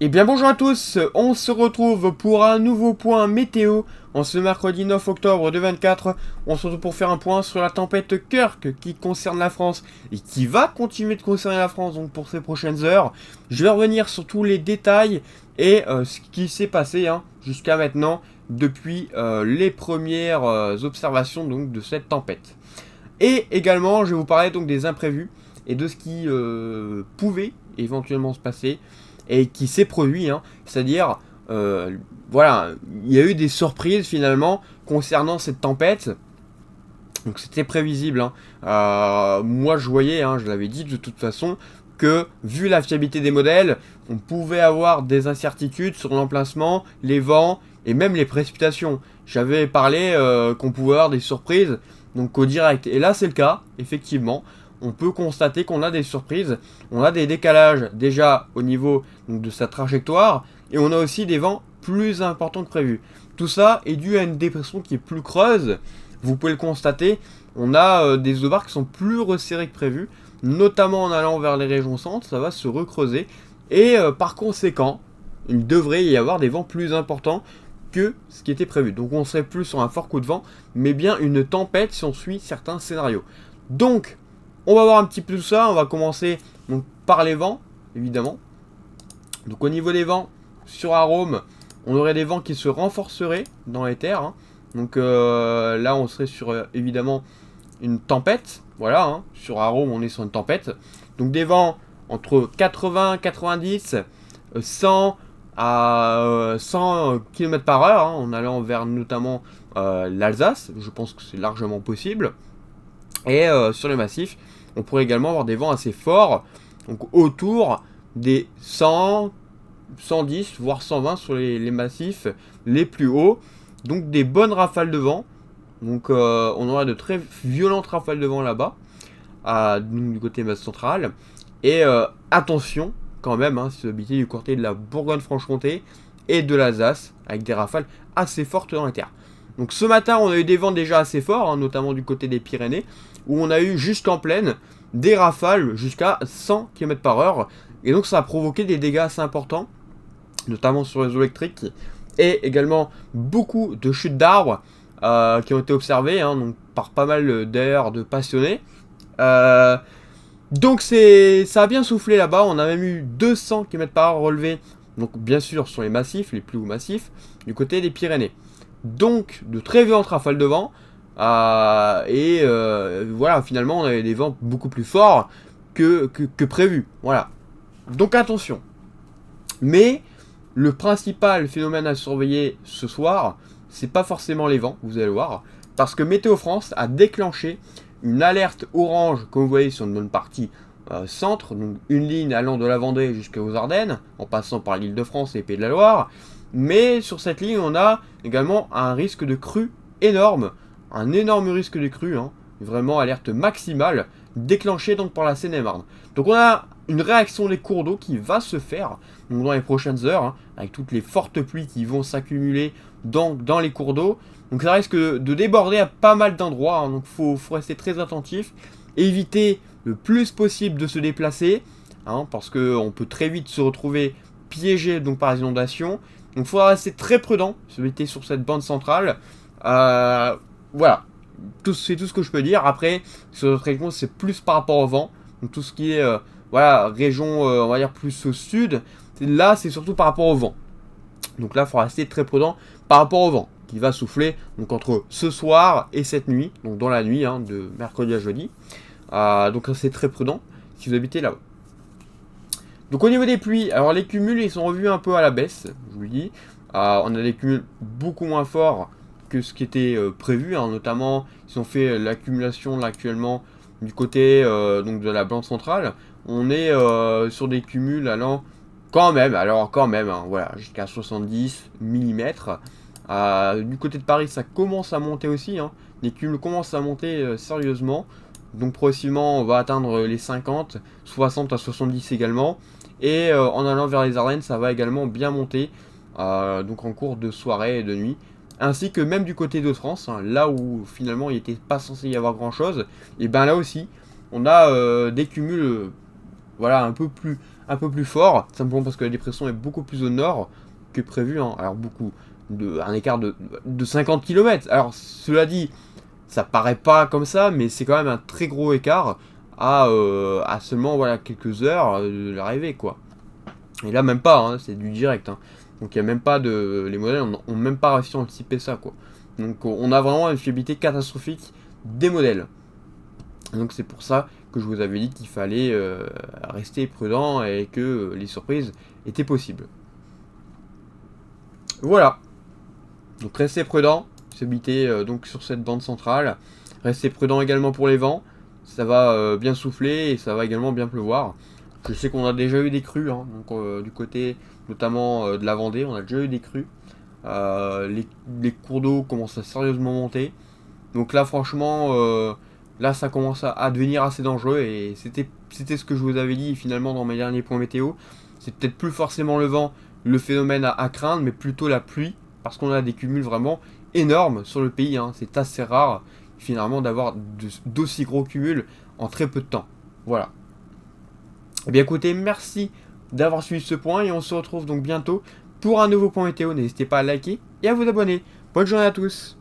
Eh bien bonjour à tous, on se retrouve pour un nouveau point météo en ce mercredi 9 octobre 2024. On se retrouve pour faire un point sur la tempête Kirk qui concerne la France et qui va continuer de concerner la France donc pour ces prochaines heures. Je vais revenir sur tous les détails et ce qui s'est passé jusqu'à maintenant depuis les premières observations donc, de cette tempête. Et également je vais vous parler donc des imprévus et de ce qui pouvait éventuellement se passer et qui s'est produit, c'est-à-dire, voilà, il y a eu des surprises finalement concernant cette tempête, donc c'était prévisible, moi je voyais, je l'avais dit de toute façon, que vu la fiabilité des modèles, on pouvait avoir des incertitudes sur l'emplacement, les vents et même les précipitations. J'avais parlé qu'on pouvait avoir des surprises, donc au direct, et là c'est le cas, effectivement. On peut constater qu'on a des surprises, on a des décalages déjà au niveau donc, de sa trajectoire, et on a aussi des vents plus importants que prévu. Tout ça est dû à une dépression qui est plus creuse, vous pouvez le constater, on a des isobars qui sont plus resserrés que prévu, notamment en allant vers les régions centres, ça va se recreuser, et par conséquent, il devrait y avoir des vents plus importants que ce qui était prévu. Donc on serait plus sur un fort coup de vent, mais bien une tempête si on suit certains scénarios. Donc, on va voir un petit peu tout ça. On va commencer donc, par les vents, évidemment. Donc au niveau des vents, sur Arome, on aurait des vents qui se renforceraient dans les terres. Donc là, on serait sur évidemment une tempête. Voilà, sur Arome, on est sur une tempête. Donc des vents entre 80, 90, 100 à 100 km par heure, en allant vers notamment l'Alsace. Je pense que c'est largement possible. Et sur les massifs, on pourrait également avoir des vents assez forts, donc autour des 100, 110, voire 120 sur les massifs les plus hauts. Donc des bonnes rafales de vent. Donc on aura de très violentes rafales de vent là-bas, du côté masse centrale. Et attention quand même, si vous habitez du côté de la Bourgogne-Franche-Comté et de l'Alsace, avec des rafales assez fortes dans les terres. Donc ce matin, on a eu des vents déjà assez forts, notamment du côté des Pyrénées, où on a eu jusqu'en plaine des rafales jusqu'à 100 km par heure. Et donc ça a provoqué des dégâts assez importants, notamment sur les réseaux électriques, et également beaucoup de chutes d'arbres qui ont été observées donc par pas mal d'ailleurs de passionnés. Donc ça a bien soufflé là-bas, on a même eu 200 km par heure relevés, donc bien sûr sur les massifs, les plus hauts massifs, du côté des Pyrénées. Donc de très violentes rafales de vent, et voilà, finalement on avait des vents beaucoup plus forts que prévu. Voilà. Donc attention. Mais le principal phénomène à surveiller ce soir, c'est pas forcément les vents, vous allez voir, parce que Météo France a déclenché une alerte orange, comme vous voyez sur une bonne partie centre, donc une ligne allant de la Vendée jusqu'aux Ardennes, en passant par l'Île-de-France et les Pays de la Loire. Mais sur cette ligne, on a également un risque de crue énorme, un énorme risque de crue, vraiment alerte maximale, déclenchée donc par la Seine-et-Marne. Donc on a une réaction des cours d'eau qui va se faire donc dans les prochaines heures, avec toutes les fortes pluies qui vont s'accumuler dans les cours d'eau. Donc ça risque de déborder à pas mal d'endroits, donc faut rester très attentif, éviter le plus possible de se déplacer, parce qu'on peut très vite se retrouver piégé donc par les inondations. Donc il faudra rester très prudent si vous êtes sur cette bande centrale. Voilà, c'est tout ce que je peux dire. Après, sur notre région, c'est plus par rapport au vent. Donc tout ce qui est voilà, région, on va dire plus au sud, là c'est surtout par rapport au vent. Donc là, il faudra rester très prudent par rapport au vent qui va souffler donc entre ce soir et cette nuit, donc dans la nuit de mercredi à jeudi. Donc c'est très prudent si vous habitez là-haut. Donc au niveau des pluies, alors les cumuls ils sont revus un peu à la baisse, je vous le dis. On a des cumuls beaucoup moins forts que ce qui était prévu, notamment ils ont fait l'accumulation là actuellement du côté donc de la bande centrale. On est sur des cumuls allant quand même, voilà, jusqu'à 70 mm. Du côté de Paris ça commence à monter aussi, les cumuls commencent à monter sérieusement. Donc progressivement on va atteindre les 50, 60 à 70 également. Et en allant vers les Ardennes, ça va également bien monter, donc en cours de soirée et de nuit. Ainsi que même du côté de France, là où finalement il n'était pas censé y avoir grand chose, et bien là aussi, on a des cumuls voilà, un peu plus fort, simplement parce que la dépression est beaucoup plus au nord que prévu, hein. Alors un écart de 50 km. Alors cela dit, ça paraît pas comme ça, mais c'est quand même un très gros écart à seulement voilà, quelques heures de l'arrivée, quoi. Et là, même pas, hein, c'est du direct, hein. Donc il y a même pas de... Les modèles ont même pas réussi à anticiper ça, quoi. Donc on a vraiment une fiabilité catastrophique des modèles. Donc c'est pour ça que je vous avais dit qu'il fallait rester prudent et que les surprises étaient possibles. Voilà. Donc restez prudent, fiabilité donc sur cette bande centrale. Restez prudent également pour les vents. Ça va bien souffler et ça va également bien pleuvoir. Je sais qu'on a déjà eu des crues, hein, donc du côté notamment de la Vendée, on a déjà eu des crues. Les cours d'eau commencent à sérieusement monter. Donc là, franchement, là, ça commence à devenir assez dangereux. Et c'était ce que je vous avais dit finalement dans mes derniers points météo. C'est peut-être plus forcément le vent, le phénomène à craindre, mais plutôt la pluie. Parce qu'on a des cumuls vraiment énormes sur le pays, hein. C'est assez rare finalement d'avoir d'aussi gros cumuls en très peu de temps. Voilà. Eh bien écoutez, merci d'avoir suivi ce point et on se retrouve donc bientôt pour un nouveau point météo. N'hésitez pas à liker et à vous abonner. Bonne journée à tous.